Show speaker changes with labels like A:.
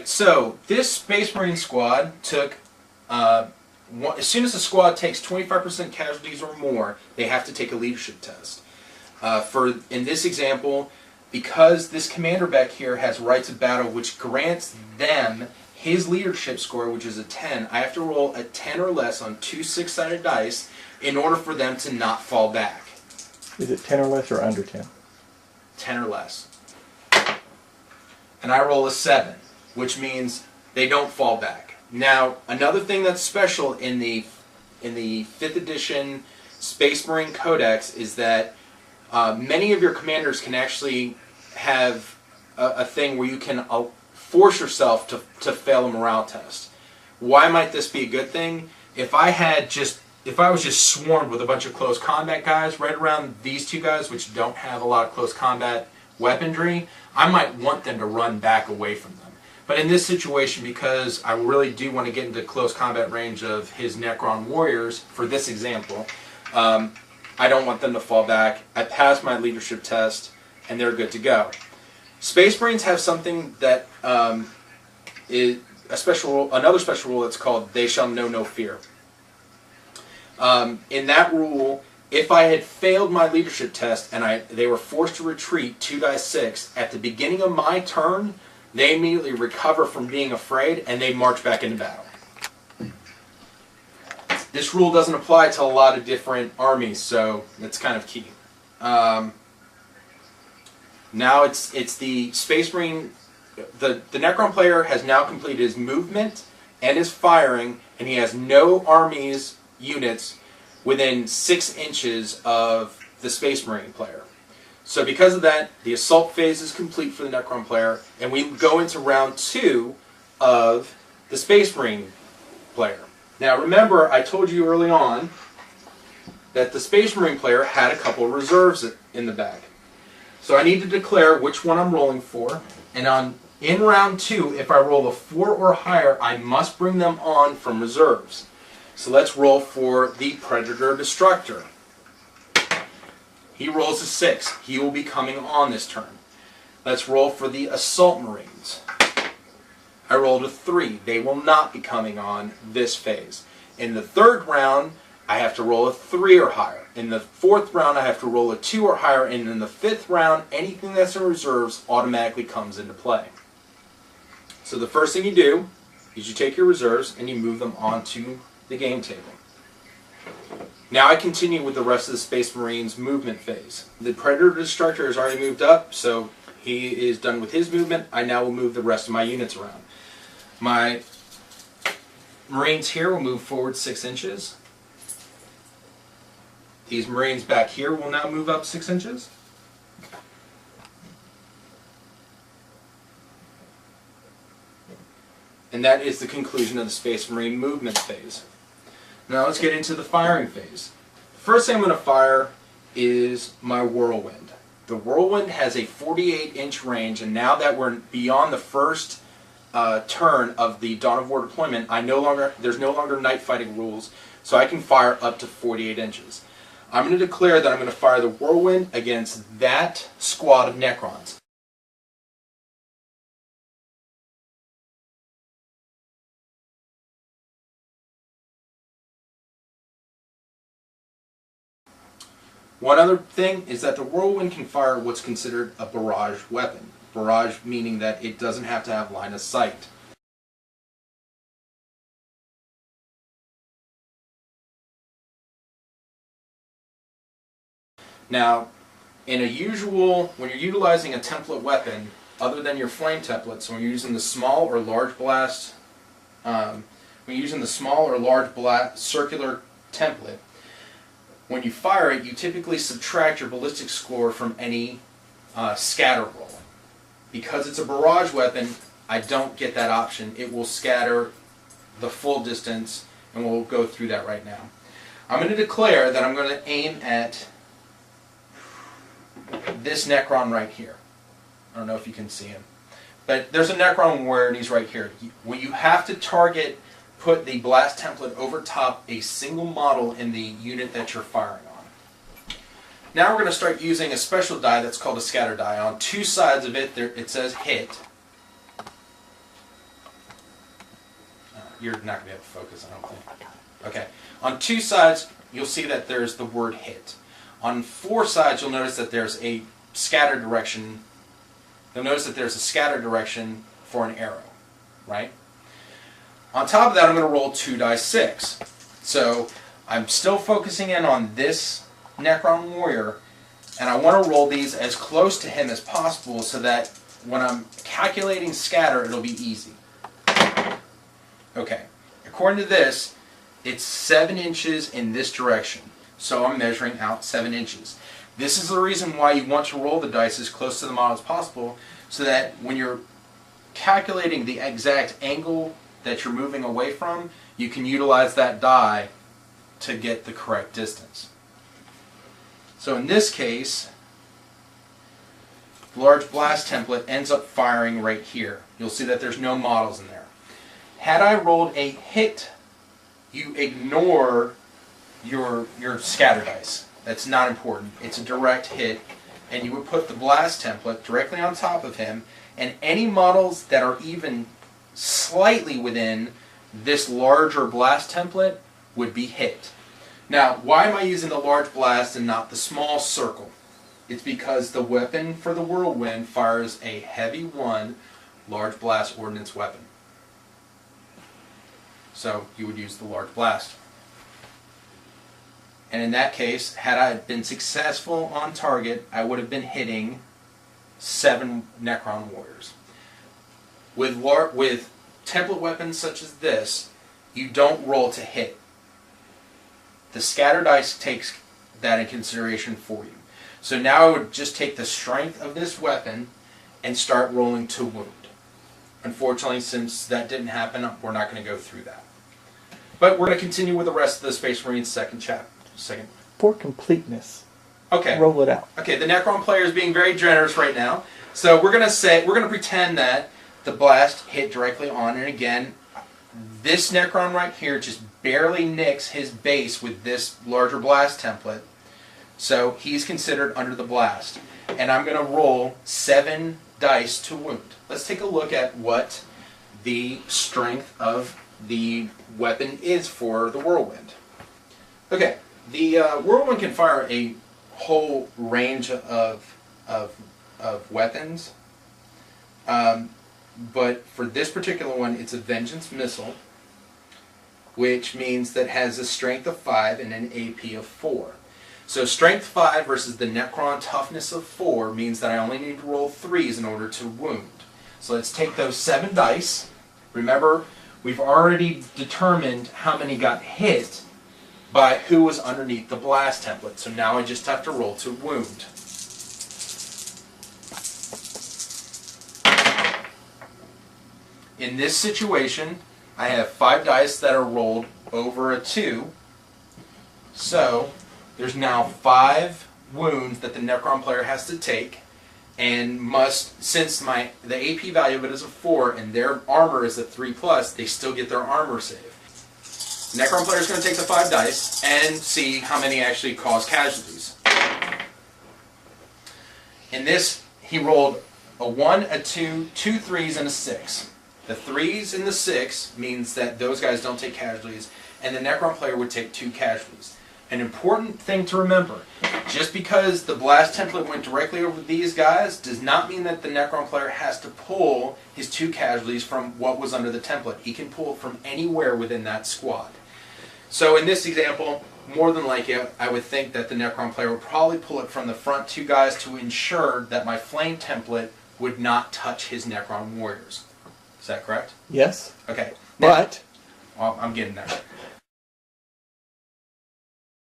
A: Alright, so this Space Marine squad took, as soon as the squad takes 25% casualties or more, they have to take a leadership test. In this example, because this commander back here has rights of battle, which grants them his leadership score, which is a 10, I have to roll a 10 or less on 2 6-sided dice in order for them to not fall back.
B: Is it 10 or less or under 10?
A: 10 or less. And I roll a 7, which means they don't fall back. Now, another thing that's special in the 5th edition Space Marine Codex is that many of your commanders can actually have a thing where you can force yourself to fail a morale test. Why might this be a good thing? If I was just swarmed with a bunch of close combat guys right around these two guys, which don't have a lot of close combat weaponry, I might want them to run back away from them. But in this situation, because I really do want to get into close combat range of his Necron warriors, for this example, I don't want them to fall back. I pass my leadership test, and they're good to go. Space Marines have something that is another special rule that's called "They Shall Know No Fear." In that rule, if I had failed my leadership test and they were forced to retreat 2 dice 6, at the beginning of my turn, they immediately recover from being afraid and they march back into battle. This rule doesn't apply to a lot of different armies, so it's kind of key. Now it's the Space Marine. The Necron player has now completed his movement and his firing, and he has no armies units within 6 inches of the Space Marine player. So because of that, the assault phase is complete for the Necron player, and we go into round 2 of the Space Marine player. Now remember, I told you early on that the Space Marine player had a couple of reserves in the bag. So I need to declare which one I'm rolling for, and in round 2, if I roll a 4 or higher, I must bring them on from reserves. So let's roll for the Predator Destructor. He rolls a 6. He will be coming on this turn. Let's roll for the Assault Marines. I rolled a 3. They will not be coming on this phase. In the 3rd round, I have to roll a 3 or higher. In the 4th round, I have to roll a 2 or higher. And in the 5th round, anything that's in reserves automatically comes into play. So the first thing you do is you take your reserves and you move them onto the game table. Now I continue with the rest of the Space Marines movement phase. The Predator Destructor has already moved up, so he is done with his movement. I now will move the rest of my units around. My Marines here will move forward 6 inches. These Marines back here will now move up 6 inches. And that is the conclusion of the Space Marine movement phase. Now let's get into the firing phase. The first thing I'm going to fire is my Whirlwind. The Whirlwind has a 48-inch range, and now that we're beyond the first turn of the Dawn of War deployment, there's no longer night fighting rules, so I can fire up to 48 inches. I'm going to declare that I'm going to fire the Whirlwind against that squad of Necrons. One other thing is that the Whirlwind can fire what's considered a barrage weapon. Barrage meaning that it doesn't have to have line of sight. Now, when you're utilizing a template weapon, other than your flame template, so when you're using the small or large blast, circular template, when you fire it, you typically subtract your ballistic score from any scatter roll. Because it's a barrage weapon, I don't get that option. It will scatter the full distance, and we'll go through that right now. I'm going to declare that I'm going to aim at this Necron right here. I don't know if you can see him. But there's a Necron warrior, and he's right here. When you have to put the blast template over top a single model in the unit that you're firing on. Now we're going to start using a special die that's called a scatter die. On 2 sides of it, it says hit. you're not going to be able to focus, I don't think. Okay. On 2 sides, you'll see that there's the word hit. On 4 sides, you'll notice that there's a scatter direction. You'll notice that there's a scatter direction for an arrow, right? On top of that, I'm going to roll 2 dice 6. So I'm still focusing in on this Necron warrior, and I want to roll these as close to him as possible so that when I'm calculating scatter, it'll be easy. Okay. According to this, it's 7 inches in this direction. So I'm measuring out 7 inches. This is the reason why you want to roll the dice as close to the model as possible, so that when you're calculating the exact angle that you're moving away from, you can utilize that die to get the correct distance. So in this case, the large blast template ends up firing right here. You'll see that there's no models in there. Had I rolled a hit, you ignore your scatter dice. That's not important. It's a direct hit, and you would put the blast template directly on top of him, and any models that are even slightly within this larger blast template would be hit. Now, why am I using the large blast and not the small circle? It's because the weapon for the whirlwind fires a heavy 1 large blast ordnance weapon. So you would use the large blast. And in that case, had I been successful on target, I would have been hitting 7 Necron warriors. With template weapons such as this, you don't roll to hit. The scatter dice takes that in consideration for you. So now I would just take the strength of this weapon and start rolling to wound. Unfortunately, since that didn't happen, we're not going to go through that. But we're going to continue with the rest of the Space Marines second.
B: For completeness,
A: Okay.
B: roll it out.
A: Okay, the Necron player is being very generous right now. So we're going to pretend that the blast hit directly on, and again, this Necron right here just barely nicks his base with this larger blast template. So he's considered under the blast. And I'm going to roll 7 dice to wound. Let's take a look at what the strength of the weapon is for the whirlwind. Okay, the whirlwind can fire a whole range of weapons. But for this particular one, it's a vengeance missile, which means that it has a strength of 5 and an AP of 4. So strength 5 versus the Necron toughness of 4 means that I only need to roll 3s in order to wound. So let's take those 7 dice. Remember, we've already determined how many got hit by who was underneath the blast template. So now I just have to roll to wound. In this situation, I have 5 dice that are rolled over a 2. So there's now 5 wounds that the Necron player has to take, and must, since the AP value of it is a 4 and their armor is a 3+, they still get their armor save. The Necron player is going to take the 5 dice and see how many actually cause casualties. In this, he rolled a 1, a 2, 2 3s, and a 6. The 3s and the 6 means that those guys don't take casualties, and the Necron player would take 2 casualties. An important thing to remember, just because the blast template went directly over these guys does not mean that the Necron player has to pull his 2 casualties from what was under the template. He can pull from anywhere within that squad. So in this example, more than likely, I would think that the Necron player would probably pull it from the front 2 guys to ensure that my flame template would not touch his Necron warriors. Is that correct?
B: Yes.
A: Okay. Now,
B: But
A: well, I'm getting there.